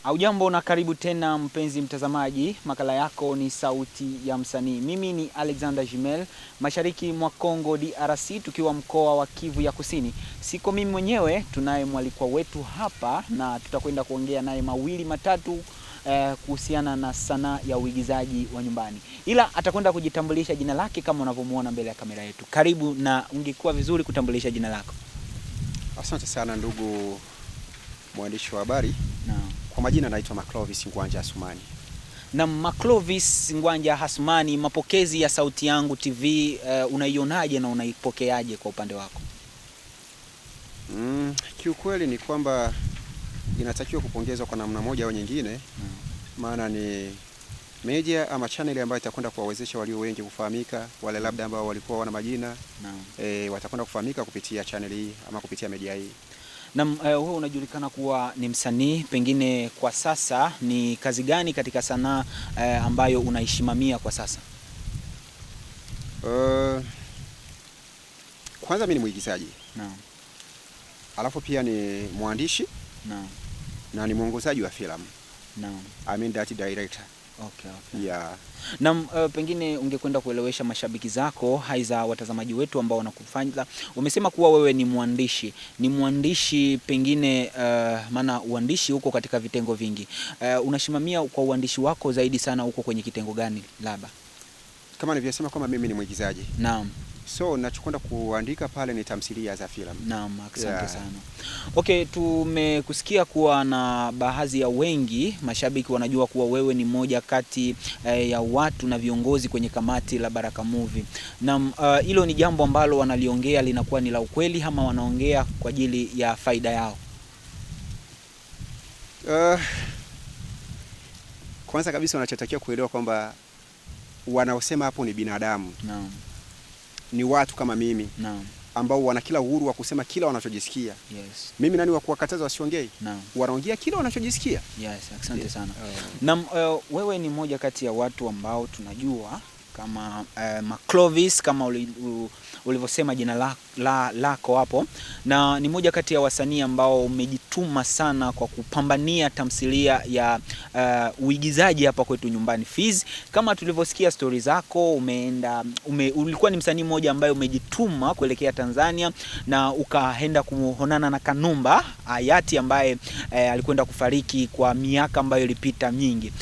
Hujambo na karibu tena mpenzi mtazamaji, makala yako ni sauti ya msanii. Mimi ni Alexander Jimel, mashariki mwa Kongo DRC, tukiwa mkoa wa Kivu ya Kusini. Siko mimi mwenyewe, tunaye mwalikwa wetu hapa na tutakwenda kuongea naye mawili matatu kuhusiana na sanaa ya uigizaji wa nyumbani. Ila atakwenda kujitambulisha jina lake kama unavyomuona mbele ya kamera yetu. Karibu, na ungekuwa vizuri kutambulisha jina lako. Asante sana ndugu mwandishi wa habari. Naam. Kwa majina naitwa Maclovis Ngwanja Hasumani. Na Maclovis Ngwanja Hasumani, mapokezi ya Sauti Yangu TV unaionaje na unaipokeaje kwa upande wako? Kiukweli ni kwamba inatakiwa kupongezwa kwa namna moja au nyingine. Maana ni media ama channel ambayo itakwenda kuwawezesha walio wengi kufahamika, wale labda ambao walikuwa wana majina watakwenda kufahamika kupitia channel hii ama kupitia media hii. Na wewe unajulikana kuwa ni msanii, pengine kwa sasa ni kazi gani katika sanaa ambayo unaishimamia kwa sasa? Kwanza mimi ni mwigizaji. Naam. Alafu pia ni mwandishi. Naam. Na ni mwongozaji wa filamu. Naam. I mean that director. Okay. Yeah. Na pengine ungekwenda kuelewesha mashabiki zako, haiza watazamaji wetu ambao wanakufanya. Umesema kuwa wewe ni mwandishi. Ni mwandishi pengine maana uandishi huko katika vitengo vingi. Unashimamia kwa uandishi wako zaidi sana huko kwenye kitengo gani labda? Kama nilivyosema kwamba mimi ni mwigizaji. Naam. So ninachokwenda kuandika pale ni tamthilia za filamu. Naam, asante sana. Okay, tumekusikia kuwa na baadhi ya wengi mashabiki wanajua kuwa wewe ni moja kati ya watu na viongozi kwenye kamati la Baraka Movie. Na hilo ni jambo ambalo wanaliongea linakuwa ni la ukweli ama wanaongea kwa ajili ya faida yao? Kwanza kabisa wanachotakiwa kuelewa kwamba wanaosema hapo ni binadamu. Naam. Ni watu kama mimi. Naam. Ambao wana kila uhuru wa kusema kila wanachojisikia. Yes. Mimi nani wa kuwakataza wasiongee? Naam. Wanaongea kila wanachojisikia. Yes, asante sana. Na wewe ni moja kati ya watu ambao tunajua kama Maclovis, kama ulivyosema jina lako hapo, na ni moja kati ya wasanii ambao umejituma sana kwa kupambania tamthilia ya uigizaji hapa kwetu nyumbani Fizi. Kama tulivyosikia story zako, ulikuwa ni msanii mmoja ambaye umejituma kuelekea Tanzania na ukaenda kuonana na Kanumba hayati ambaye alikwenda kufariki kwa miaka ambayo ilipita mingi.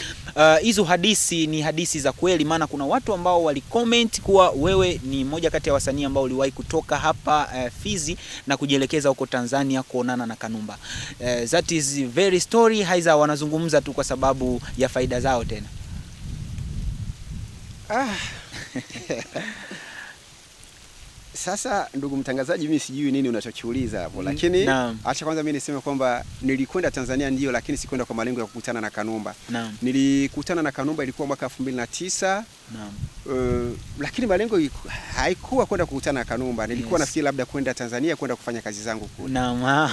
Hizo hadithi ni hadithi za kweli, maana kuna watu ambao walicomment kuwa wewe ni moja kati ya wasanii ambao uliwahi kutoka hapa Fizi na kujielekeza huko Tanzania kuonana na Kanumba. That is very story, haiza wanazungumza tu kwa sababu ya faida zao tena. Sasa ndugu mtangazaji, mimi sijui nini unachokiuliza hapo, lakini acha kwanza mimi niseme kwamba nilikwenda Tanzania ndio, lakini sikwenda kwa malengo ya kukutana na Kanumba. Naam. Nilikutana na Kanumba ilikuwa mwaka 2009. Naam. Lakini malengo haikuwa kwenda kukutana na Kanumba. Nilikuwa nafikiri labda kwenda Tanzania kwenda kufanya kazi zangu kule. Naam.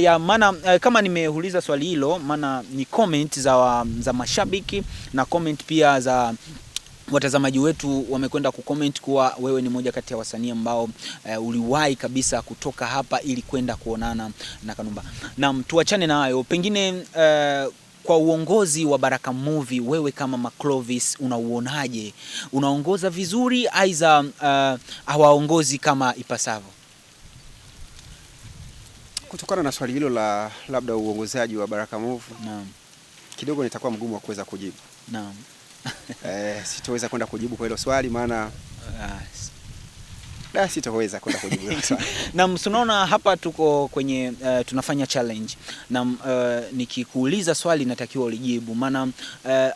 Ya maana kama nimeuliza swali hilo, maana ni comment za mashabiki na comment pia za watazamaji wetu wamekwenda kucomment kuwa wewe ni moja kati ya wasanii ambao uliwahi kabisa kutoka hapa ili kwenda kuonana na Kanumba. Na tuachane na hayo, pengine kwa uongozi wa Baraka Movie, wewe kama Maclovis unauonaje? Unaongoza vizuri aiza hawaongozi kama ipasavyo? Kutokana na swali hilo la labda uongozaji wa Baraka Movie, naam, kidogo nitakuwa mgumu wa kuweza kujibu. Naam. Sitoweza kwenda kujibu kwa hilo swali, maana sitaweza kwenda kujibu hilo swali. Na msunaona hapa tuko kwenye tunafanya challenge. Na nikikuuliza swali natakiwa ulijibu, maana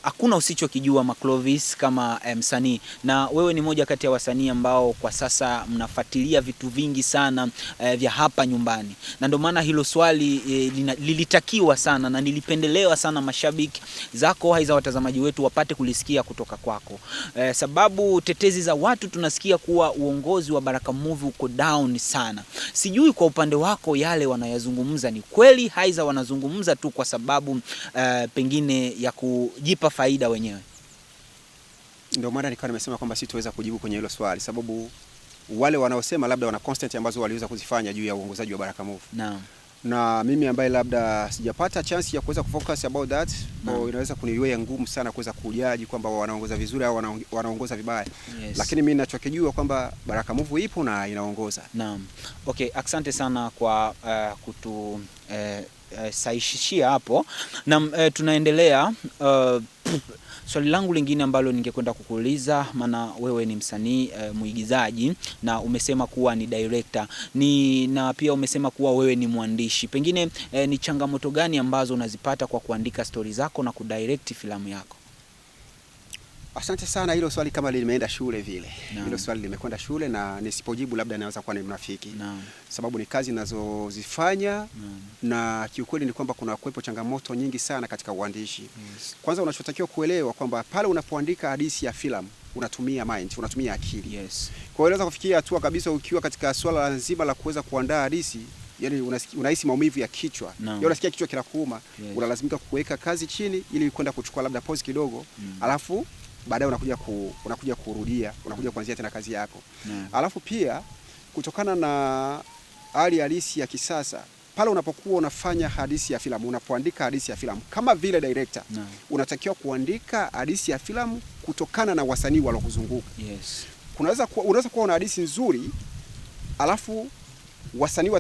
hakuna usichokijua Maclovis kama msanii. Na wewe ni moja kati ya wasanii ambao kwa sasa mnafuatilia vitu vingi sana vya hapa nyumbani. Na ndio maana hilo swali lilitakiwa sana na nilipendelewa sana mashabiki zako haiza watazamaji wetu wapate kulisikia kutoka kwako. Sababu tetezi za watu tunasikia kuwa uongozi wa Baraka Movie uko down sana. Sijui kwa upande wako yale wanayazungumza ni kweli, haiza wanazungumza tu kwa sababu pengine ya kujipa faida wenyewe? Ndio maana nilikuwa nimesema kwamba sitoweza kujibu kwenye hilo swali, sababu wale wanaosema labda wana constant ambazo waliweza kuzifanya juu ya uongozaji wa Baraka Movie. Naam. na mimi ambaye labda sijapata chance ya kuweza kufocus about that, inaweza kuniwea ngumu sana kuweza kujaji kwamba wanaongoza vizuri au wanaongoza vibaya. Yes. Lakini mimi ninachokijua kwamba Baraka Move ipo na inaongoza. Naam. Okay, asante sana kwa kutu saishishia hapo. Na tunaendelea. Swali langu lingine ambalo ningekwenda kukuuliza, maana wewe ni msanii muigizaji na umesema kuwa ni director, na pia umesema kuwa wewe ni mwandishi. Pengine ni changamoto gani ambazo unazipata kwa kuandika story zako na kudirect filamu yako? Asante sana, hilo swali kama limeenda shule vile. Hilo swali limekwenda shule na nisipojibu labda naweza kuwa ni mnafiki. Sababu ni kazi ninazozifanya na kiukweli ni kwamba kuna kuwepo changamoto nyingi sana katika uandishi. Yes. Kwanza unachotakiwa kuelewa kwamba pale unapoandika hadithi ya filamu unatumia mind, unatumia akili. Yes. Kwa hiyo unaweza kufikia hatua kabisa ukiwa katika swala nzima la kuweza kuandaa hadithi, yani unahisi maumivu ya kichwa. Yaani unasikia kichwa kinakuuma. Yes. Unalazimika kuweka kazi chini ili kwenda kuchukua labda pause kidogo. Alafu baadaye unakuja kurudia, unakuja kuanzia tena kazi yako. Alafu pia kutokana na hali halisi ya kisasa, pale unapokuwa unafanya hadithi ya filamu, unapoandika hadithi ya filamu kama vile director, unatakiwa kuandika hadithi ya filamu kutokana na wasanii waliokuzunguka. Yes. Unaweza kuwa una hadithi nzuri, alafu wasanii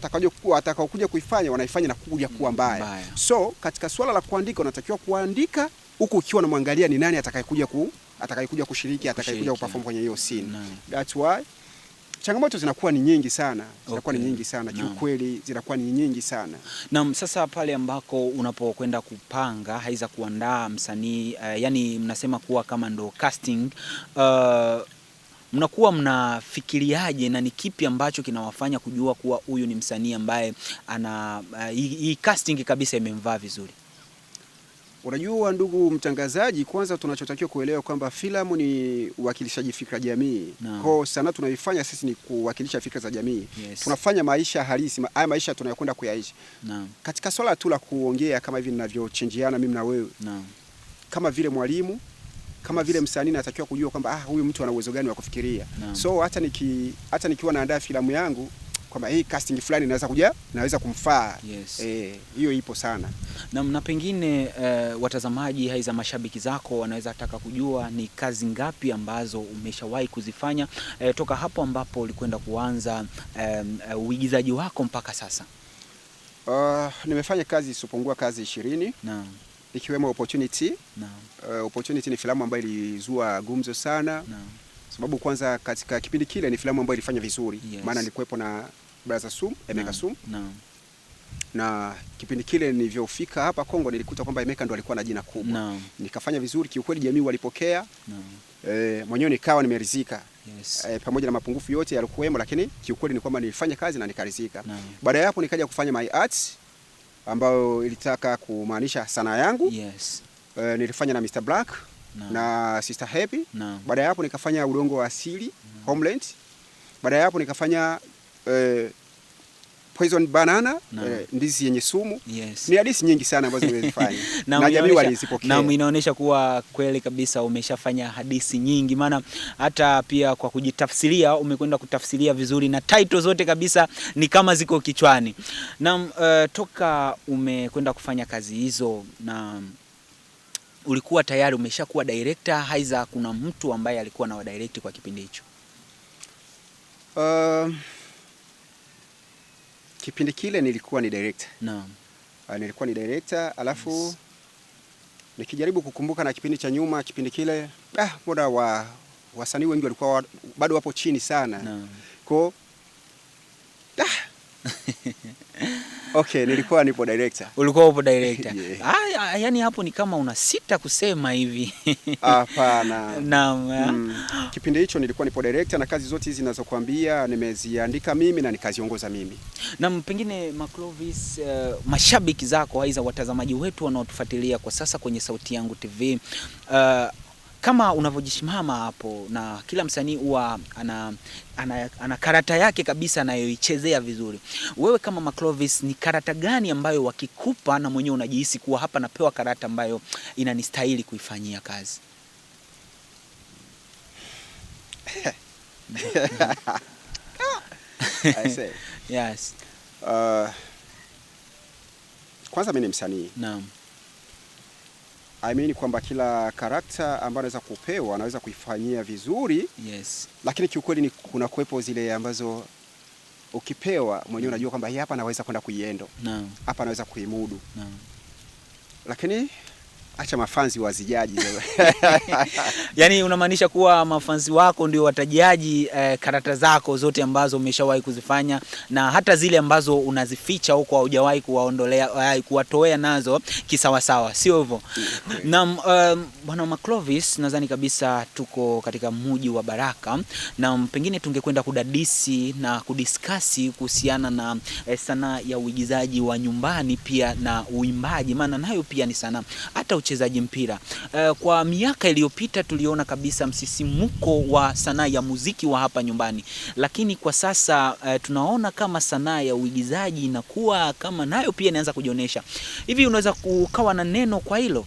watakaokuja kuifanya wanaifanya na kuja kuwa mbaya. So katika swala la kuandika unatakiwa kuandika huku ukiwa unamwangalia ni nani atakayekuja kushiriki, atakayekuja kuperform kwenye hiyo scene. That's why changamoto zinakuwa ni nyingi sana. Ni nyingi sana. Kiukweli zinakuwa ni nyingi sana. Na sasa pale ambako unapokwenda kupanga haiza kuandaa msanii, yani mnasema kuwa kama ndo casting, mnakuwa mnafikiriaje na ni kipi ambacho kinawafanya kujua kuwa huyu ni msanii ambaye ana hii casting kabisa imemvaa vizuri? Unajua ndugu mtangazaji, kwanza tunachotakiwa kuelewa kwamba filamu ni uwakilishaji fikra jamii. Kwa sanaa tunayoifanya sisi ni kuwakilisha fikra za jamii. Yes. Tunafanya maisha halisi, haya maisha tunayokwenda kuyaishi. Katika swala tu la kuongea kama hivi ninavyochenjiana mimi na wewe. Kama vile mwalimu, kama vile msanii natakiwa kujua kwamba huyu mtu ana uwezo gani wa kufikiria. So hata nikiwa naandaa filamu yangu kwamba hii casting fulani naweza kumfaa. Yes. Hiyo ipo sana. Na pengine watazamaji haiza mashabiki zako wanaweza taka kujua ni kazi ngapi ambazo umeshawahi kuzifanya toka hapo ambapo ulikwenda kuanza uigizaji wako mpaka sasa? Nimefanya kazi isipungua kazi 20. Ikiwemo Opportunity. Opportunity ni filamu ambayo ilizua gumzo sana. Sababu kwanza katika kipindi kile ni filamu ambayo ilifanya vizuri. Yes. Maana nilikuwepo na Brother Sum, Emeka Sum. Na kipindi kile nilivyofika hapa Kongo nilikuta kwamba Emeka ndo alikuwa na jina kubwa. Nikafanya vizuri kiukweli, jamii walipokea. Mwenyewe nikawa nimeridhika. Yes. Pamoja na mapungufu yote yalikuwemo, lakini kiukweli ni kwamba nilifanya kazi na nikaridhika. Baada ya hapo nikaja kufanya My Arts ambayo ilitaka kumaanisha sanaa yangu. Yes. Nilifanya na Mr. Black na Sister Happy. Baada ya hapo nikafanya Udongo wa Asili, Homeland. Baada ya hapo nikafanya Poison Banana, ndizi yenye sumu. Yes. Ni hadithi nyingi sana ambazo nimezifanya. Na jamii walizipokea. Na inaonyesha kuwa kweli kabisa umeshafanya hadithi nyingi, maana hata pia kwa kujitafsiria umekwenda kutafsiria vizuri na title zote kabisa ni kama ziko kichwani. Na toka umekwenda kufanya kazi hizo na ulikuwa tayari umeshakuwa director, haiza kuna mtu ambaye alikuwa na wadirect kwa kipindi hicho? Kipindi kile nilikuwa ni director. Nilikuwa ni director, alafu nikijaribu kukumbuka na kipindi cha nyuma, kipindi kile mbona wasanii wengi walikuwa bado wapo chini sana. Kwa okay, nilikuwa nipo director. Ulikuwa upo director. Yeah. Yani hapo ni kama unasita kusema hivi. Hapana. Kipindi hicho nilikuwa nipo director na kazi zote hizi ninazokuambia nimeziandika mimi na nikaziongoza mimi. Na pengine Maclovis, mashabiki zako aiza watazamaji wetu wanaotufuatilia kwa sasa kwenye Sauti Yangu TV, kama unavyojishimama hapo, na kila msanii huwa ana karata yake kabisa anayoichezea vizuri. Wewe kama Maclovis, ni karata gani ambayo wakikupa na mwenyewe unajihisi kuwa hapa napewa karata ambayo inanistahili kuifanyia kazi? I say. Yes. kwanza mimi ni msanii. Naam. I mean kwamba kila karakta ambayo anaweza kupewa anaweza kuifanyia vizuri. Yes. Lakini kiukweli ni kuna kuwepo zile ambazo ukipewa mwenyewe unajua kwamba hapa naweza kwenda kuiendo. Naam. Hapa naweza kuimudu. Naam. Lakini acha mafanzi wazijaji. Yaani unamaanisha kuwa mafanzi wako ndio watajaji karata zako zote ambazo umeshawahi kuzifanya, na hata zile ambazo unazificha huko haujawahi kuwaondolea kuwatoea nazo kisawasawa, sio hivyo? Na bwana Maclovis, nadhani kabisa tuko katika mji wa Baraka, na pengine tungekwenda kudadisi na kudiskasi kuhusiana na sanaa ya uigizaji wa nyumbani pia na uimbaji, maana nayo pia ni sanaa, hata uchezaji mpira. Kwa miaka iliyopita tuliona kabisa msisimuko wa sanaa ya muziki wa hapa nyumbani, lakini kwa sasa tunaona kama sanaa ya uigizaji inakuwa kama nayo pia inaanza kujionyesha. Hivi unaweza kukawa na neno kwa hilo?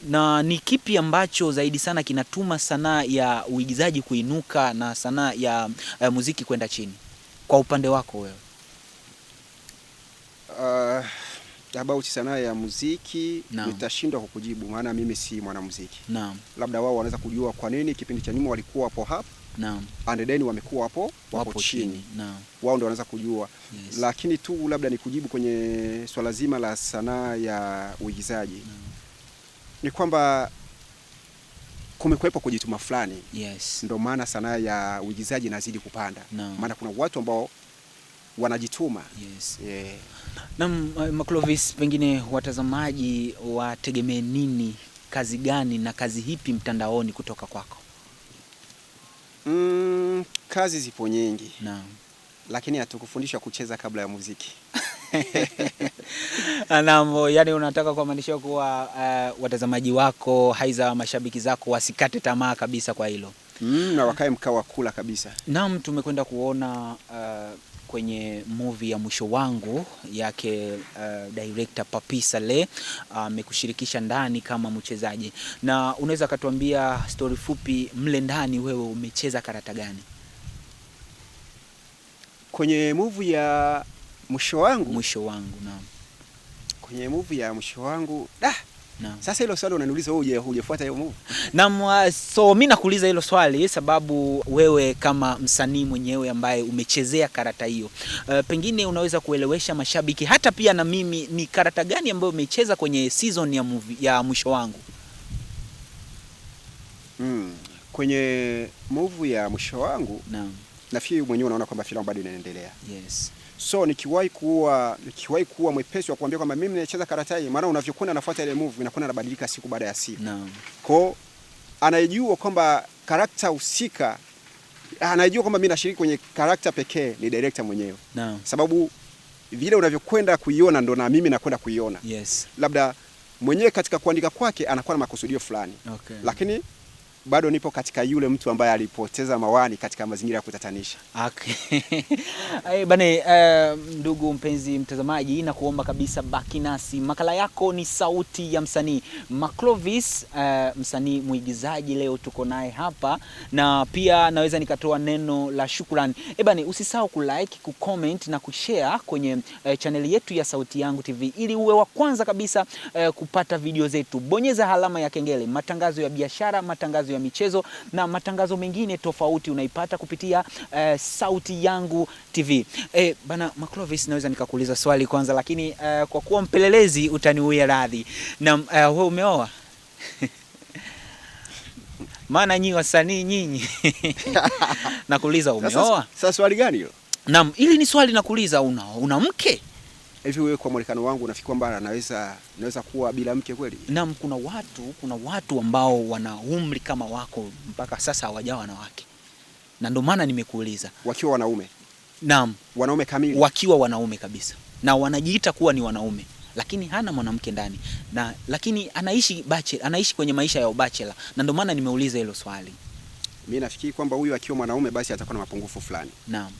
Na ni kipi ambacho zaidi sana kinatuma sanaa ya uigizaji kuinuka na sanaa ya muziki kwenda chini kwa upande wako wewe? About sanaa ya muziki nitashindwa kukujibu, maana mimi si mwanamuziki. Naam. Labda wao wanaweza kujua kwa nini kipindi cha nyuma walikuwa hapo hapa. Naam. And then wamekuwa hapo chini. Naam. Wao ndio wanaweza kujua. Yes. Lakini tu labda nikujibu kwenye swala zima la sanaa ya uigizaji. Naam. Ni kwamba kumekuwepo kujituma fulani. Yes. Ndio maana sanaa ya uigizaji inazidi kupanda. Naam. Maana kuna watu ambao wanajituma. Yes. Yeah. Na Maclovis, pengine watazamaji wategemee nini, kazi gani na kazi hipi mtandaoni kutoka kwako? Kazi zipo nyingi. Naam. Lakini hatukufundishwa kucheza kabla ya muziki. Naam, yani unataka kumaanisha kuwa watazamaji wako haiza mashabiki zako wasikate tamaa kabisa kwa hilo. Na wakae mkao wa kula kabisa. Naam, tumekwenda kuona kwenye movie ya Mwisho Wangu yake director Papi Saleh amekushirikisha ndani kama mchezaji, na unaweza katuambia story fupi mle ndani, wewe umecheza karata gani kwenye movie ya Mwisho Wangu? Mwisho Wangu, naam. Kwenye movie ya Mwisho Wangu, naam. Sasa hilo swali unaniuliza wewe, hujafuata hiyo movie? Naam, so mimi nakuuliza hilo swali sababu wewe kama msanii mwenyewe ambaye umechezea karata hiyo, pengine unaweza kuelewesha mashabiki hata pia na mimi ni karata gani ambayo umecheza kwenye season ya movie ya Mwisho Wangu? Kwenye movie ya Mwisho Wangu, naam, nafikiri mwenyewe unaona kwamba filamu bado inaendelea. Yes. So nikiwahi kuwa mwepesi wa kuambia kwamba mimi nimecheza karata hii, maana unavyokuwa nafuata ile movie inakuwa inabadilika siku baada ya siku. Naam. Kwa anayejua kwamba karakta husika, anayejua kwamba mimi nashiriki kwenye karakta pekee ni director mwenyewe. Naam. Sababu vile unavyokwenda kuiona ndo na mimi nakwenda kuiona. Yes. Labda mwenyewe katika kuandika kwake anakuwa na makusudio fulani. Okay. Lakini bado nipo katika yule mtu ambaye alipoteza mawani katika mazingira ya kutatanisha. Okay. Bane, ndugu mpenzi mtazamaji, na kuomba kabisa baki nasi. Makala yako ni Sauti ya Msanii. Maclovis, msanii mwigizaji, leo tuko naye hapa, na pia naweza nikatoa neno la shukrani. Bane, usisahau kulike, kucomment na kushare kwenye channel yetu ya Sauti Yangu TV ili uwe wa kwanza kabisa kupata video zetu. Bonyeza alama ya kengele. Matangazo ya biashara, matangazo ya michezo na matangazo mengine tofauti unaipata kupitia Sauti Yangu TV. Bana Maclovis, naweza nikakuuliza swali kwanza, lakini kwa kuwa mpelelezi utaniuia radhi. Na wewe umeoa? Maana nyinyi wasanii nyinyi. Nakuuliza umeoa? Sasa swali gani hilo? Naam, ili ni swali nakuuliza, una mke? Hivi wewe kwa mwonekano wangu unafikiri kwamba naweza kuwa bila mke kweli? Naam, kuna watu ambao wana umri kama wako mpaka sasa hawajawa wanawake. Na ndio maana nimekuuliza. Wakiwa wanaume? Naam, wanaume kamili. Wakiwa wanaume kabisa. Na wanajiita kuwa ni wanaume, lakini hana mwanamke ndani. Lakini anaishi kwenye maisha ya bachelor. Na ndio maana nimeuliza hilo swali. Mimi nafikiri kwamba huyu akiwa mwanaume basi atakuwa na mapungufu fulani. Naam.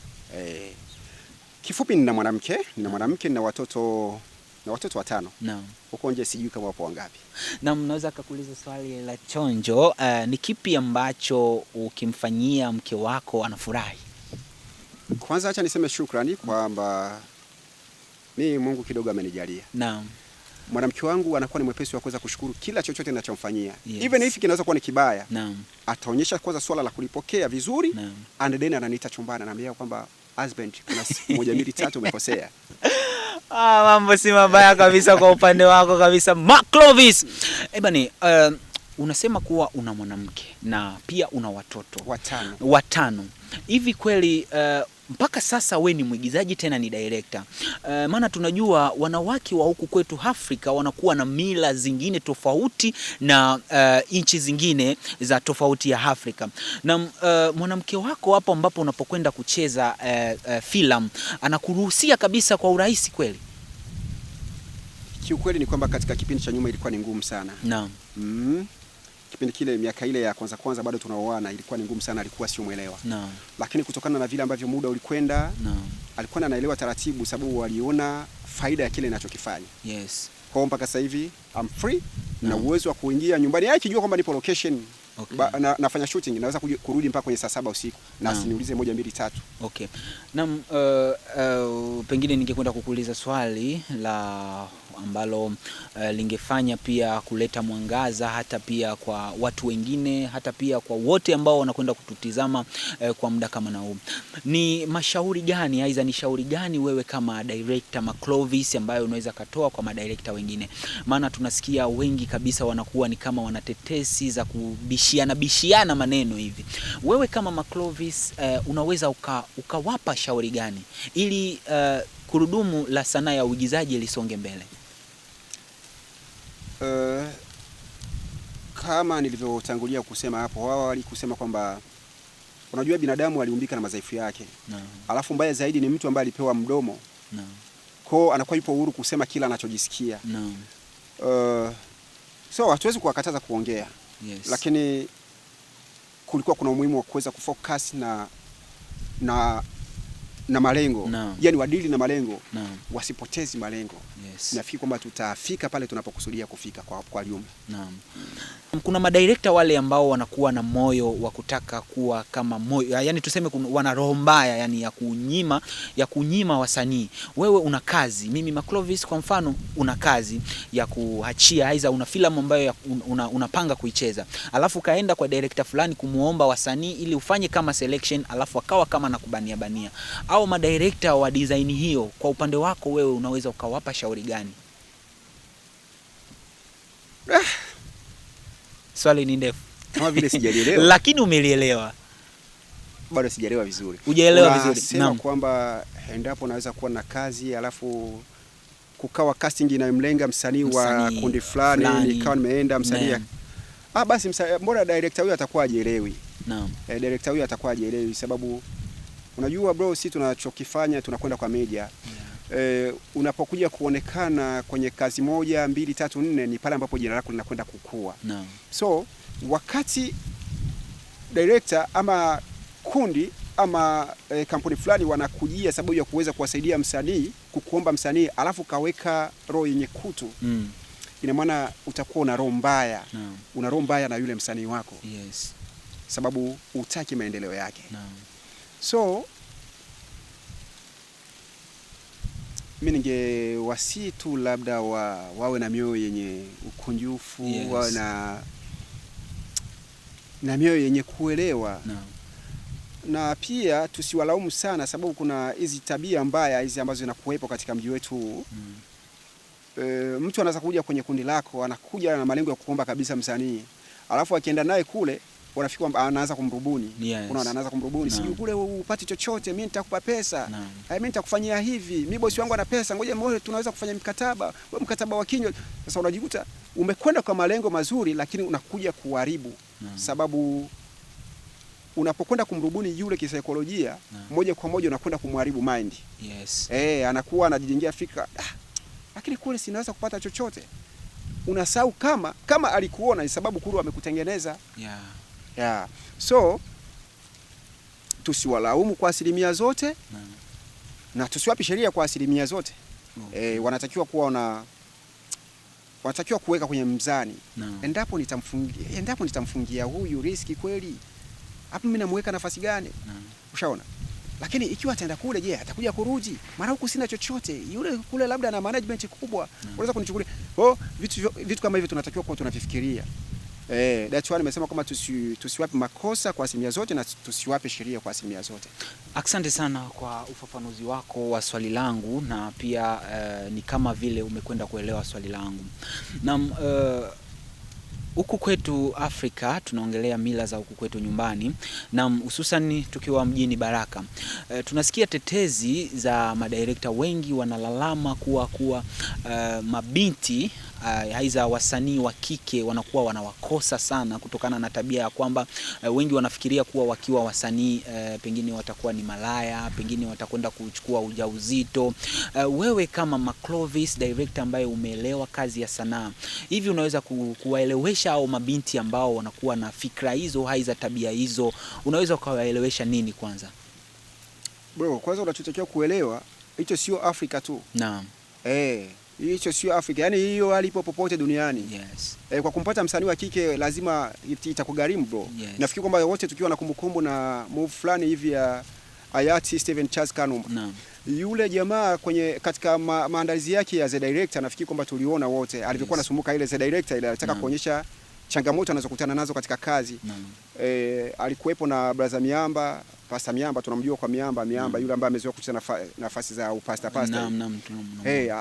Kifupi nina mwanamke, nina watoto 5. Naam. Huko nje sijui kama wapo wangapi. Na mnaweza kukuuliza swali la chonjo, ni kipi ambacho ukimfanyia mke wako anafurahi? Kwanza acha niseme shukrani kwamba mimi Mungu kidogo amenijalia. Naam. mwanamke wangu anakuwa ni mwepesi wa kuweza kushukuru kila chochote ninachomfanyia. Yes. Even if kinaweza kuwa ni kibaya. Naam. Ataonyesha kwanza swala la kulipokea vizuri. Naam. And then ananiita chumbani, ananiambia kwamba husband, kuna 1 2 3 umekosea. Mambo si mabaya kabisa kwa upande wako kabisa, Mark Clovis. Bani, unasema kuwa una mwanamke na pia una watoto 5. Hivi kweli mpaka sasa we ni mwigizaji tena ni director? Maana tunajua wanawake wa huku kwetu Afrika wanakuwa na mila zingine tofauti na nchi zingine za tofauti ya Afrika. Na mwanamke wako hapo ambapo unapokwenda kucheza filamu anakuruhusia kabisa kwa urahisi kweli? Kiukweli ni kwamba katika kipindi cha nyuma ilikuwa ni ngumu sana. Naam. Kipindi kile, miaka ile ya kwanza bado tunaoana, ilikuwa ni ngumu sana, alikuwa sio muelewa. Naam. Lakini kutokana na vile ambavyo muda ulikwenda, naam, alikuwa anaelewa taratibu, sababu waliona faida ya kile ninachokifanya. Yes. Kwa mpaka sasa hivi I'm free na uwezo wa kuingia nyumbani yake, kijua kwamba nipo location. Okay. Nafanya shooting, naweza kurudi mpaka kwenye saa 7 usiku na asiniulize 1 2 3. Okay. Na pengine ningekwenda kukuuliza swali la ambalo lingefanya pia kuleta mwangaza hata pia kwa watu wengine, hata pia kwa wote ambao wanakwenda kututizama kwa muda kama na huu. Ni mashauri gani, aidha ni shauri gani wewe kama director Mark Clovis ambayo unaweza katoa kwa madirector wengine? Maana tunasikia wengi kabisa wanakuwa ni kama wanatetesi za kubishiana maneno hivi. Wewe kama Mark Clovis unaweza ukawapa shauri gani ili kurudumu la sanaa ya uigizaji lisonge mbele? Kama nilivyotangulia kusema hapo awali, kusema kwamba unajua binadamu aliumbika na madhaifu yake. Alafu mbaya zaidi ni mtu ambaye alipewa mdomo. Kwa anakuwa yupo huru kusema kila anachojisikia. So hatuwezi kuwakataza kuongea. Yes. Lakini kulikuwa kuna umuhimu wa kuweza kufocus na malengo. Yaani wadili na malengo. Wasipotezi malengo. Yes. Nafikiri kwamba tutafika pale tunapokusudia kufika kwa jumla. Naam. Kuna madirector wale ambao wanakuwa na moyo wa kutaka kuwa kama moyo, yani tuseme wana roho mbaya, yani ya kunyima wasanii. Wewe una kazi, mimi Mark Clovis kwa mfano una kazi ya kuachia, aidha una filamu ambayo unapanga kuicheza. Alafu kaenda kwa director fulani kumuomba wasanii ili ufanye kama selection, alafu akawa kama nakubania. Au madirector wa design hiyo, kwa upande wako wewe unaweza ukawapa shauri gani? Swali ni ndefu. Kama vile sijalielewa. Lakini umelielewa. Bado sijaelewa vizuri. Hujaelewa vizuri. Sema kwamba endapo naweza kuwa na kazi alafu kukawa casting inayomlenga msanii wa kundi fulani, nikawa nimeenda msanii. Basi mbona director huyu atakuwa hajielewi? Naam. Director huyu atakuwa hajielewi sababu unajua bro, sisi tunachokifanya tunakwenda kwa media. Unapokuja kuonekana kwenye kazi 1 2 3 4 ni pale ambapo jina lako linakwenda kukua. So wakati director ama kundi ama kampuni fulani wanakujia sababu ya kuweza kuwasaidia msanii, kukuomba msanii alafu kaweka roho yenye kutu, ina maana utakuwa una roho mbaya. Una roho mbaya na yule msanii wako. Yes. Sababu hutaki maendeleo yake. So mimi ningewasihi tu labda wawe na mioyo yenye ukunjufu. Yes. Wawe na mioyo yenye kuelewa. Na pia tusiwalaumu sana sababu kuna hizi tabia mbaya hizi ambazo zinakuwepo katika mji wetu. Mtu anaweza kuja kwenye kundi lako, anakuja na malengo ya kuomba kabisa msanii. Alafu akienda naye kule wanafikiri anaanza kumrubuni. Yes. Unaona, anaanza kumrubuni. Sijui kule upati chochote, mimi nitakupa pesa. Mimi nitakufanyia hivi. Mimi bosi wangu ana pesa, ngoja mbona tunaweza kufanya mkataba. Wewe mkataba wa kinywa. Sasa unajikuta umekwenda kwa malengo mazuri lakini unakuja kuharibu. Sababu unapokwenda kumrubuni yule kisaikolojia, moja kwa moja unakwenda kumharibu mind. Yes. Anakuwa anajijengea fikra, lakini kule sinaweza kupata chochote. Unasahau kama alikuona ni sababu kule amekutengeneza. Yeah. So tusiwalaumu kwa asilimia zote. Na tusiwapi sheria kwa asilimia zote. Wanatakiwa kuweka kwenye mzani. Endapo nitamfungia huyu riski kweli, hapo mimi namweka nafasi gani? Ushaona? Lakini ikiwa ataenda kule, je, atakuja kurudi? Mara huku sina chochote. Yule kule labda na management kubwa. Unaweza kunichukulia. Kwa vitu kama hivyo tunatakiwa kuwa tunavifikiria. That's why nimesema kama tusiwape makosa kwa asilimia zote na tusiwape sheria kwa asilimia zote. Asante sana kwa ufafanuzi wako wa swali langu, na pia ni kama vile umekwenda kuelewa swali langu. Na huku kwetu Afrika tunaongelea mila za huku kwetu nyumbani, na hususan tukiwa mjini Baraka. Tunasikia tetezi za madirekta wengi wanalalama kuwa mabinti aiza wasanii wa kike wanakuwa wanawakosa sana, kutokana na tabia ya kwamba wengi wanafikiria kuwa wakiwa wasanii pengine watakuwa ni malaya, pengine watakwenda kuchukua ujauzito. Wewe kama Maclovis director ambaye umeelewa kazi ya sanaa, hivi unaweza kuwaelewesha au mabinti ambao wanakuwa na fikra hizo, aiza tabia hizo, unaweza kuwaelewesha nini kwanza? Bro, kwanza unachotakiwa kuelewa, hicho sio Afrika tu. Naam. Hicho sio Afrika. Yaani hiyo hali ipo popote duniani. Yes. Kwa kumpata msanii wa kike lazima itakugharimu bro. Yes. Nafikiri kwamba wote tukiwa na kumbukumbu na move fulani hivi ya hayati Steven Charles Kanumba. Naam. Yule jamaa katika maandalizi yake ya The Director, nafikiri kwamba tuliona wote alivyokuwa anasumbuka ile The Director ile alitaka kuonyesha changamoto anazokutana nazo katika kazi. Alikuwepo na brother Miamba, Pastor Miamba, tunamjua kwa Miamba yule ambaye amezoea kucheza nafasi za upasta.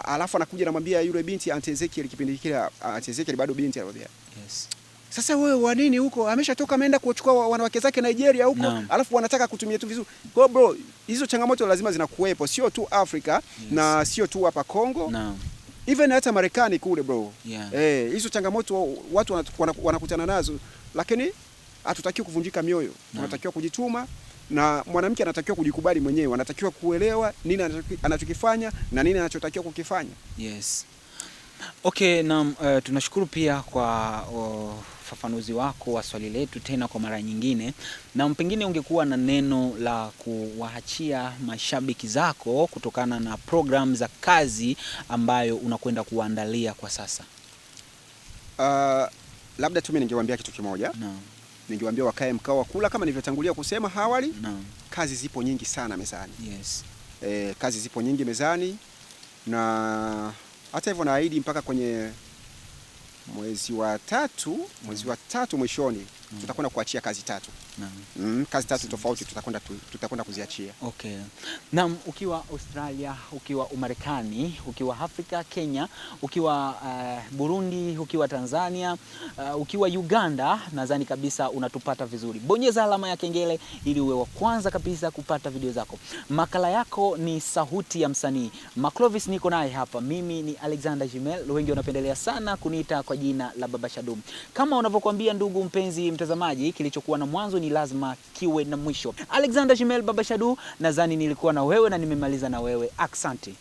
Alafu anakuja anamwambia yule binti Aunt Ezekiel, kipindi kile Aunt Ezekiel bado binti anamwambia, yes, sasa wewe wa nini huko? Ameshatoka ameenda kuchukua wanawake zake Nigeria huko, alafu wanataka kutumia tu vizuri. Kwa bro, hizo changamoto lazima zinakuwepo, sio tu Afrika, na sio tu hapa Kongo. Even hata Marekani kule bro. Hizo changamoto watu wanakutana nazo, lakini hatutakiwi kuvunjika mioyo. Tunatakiwa kujituma, na mwanamke anatakiwa kujikubali mwenyewe, anatakiwa kuelewa nini anachokifanya na nini anachotakiwa kukifanya. Yes. Okay, na tunashukuru pia kwa ufafanuzi wako wa swali letu tena kwa mara nyingine. Na pengine ungekuwa na neno la kuwaachia mashabiki zako kutokana na program za kazi ambayo unakwenda kuandalia kwa sasa? Labda tu mimi ningewaambia kitu kimoja. Ningewaambia wakae mkao wa kula, kama nilivyotangulia kusema awali. Kazi zipo nyingi sana mezani. Yes. Kazi zipo nyingi mezani, na hata hivyo naahidi mpaka kwenye mwezi wa tatu mwishoni tutakwenda kuachia kazi 3. Kazi 3 tofauti tutakwenda kuziachia. Okay. Na ukiwa Australia, ukiwa Umarekani, ukiwa Afrika, Kenya, ukiwa Burundi, ukiwa Tanzania, ukiwa Uganda, nadhani kabisa unatupata vizuri. Bonyeza alama ya kengele ili uwe wa kwanza kabisa kupata video zako. Makala yako ni Sauti ya Msanii. Maclovis niko naye hapa. Mimi ni Alexander Jimel. Wengi wanapendelea sana kuniita kwa jina la Baba Shadum. Kama unavyokuambia ndugu mpenzi mtazamaji, kilichokuwa na mwanzo ni lazima kiwe na mwisho. Alexander Jimel, Baba Shadu, nadhani nilikuwa na wewe na nimemaliza na wewe. Asante.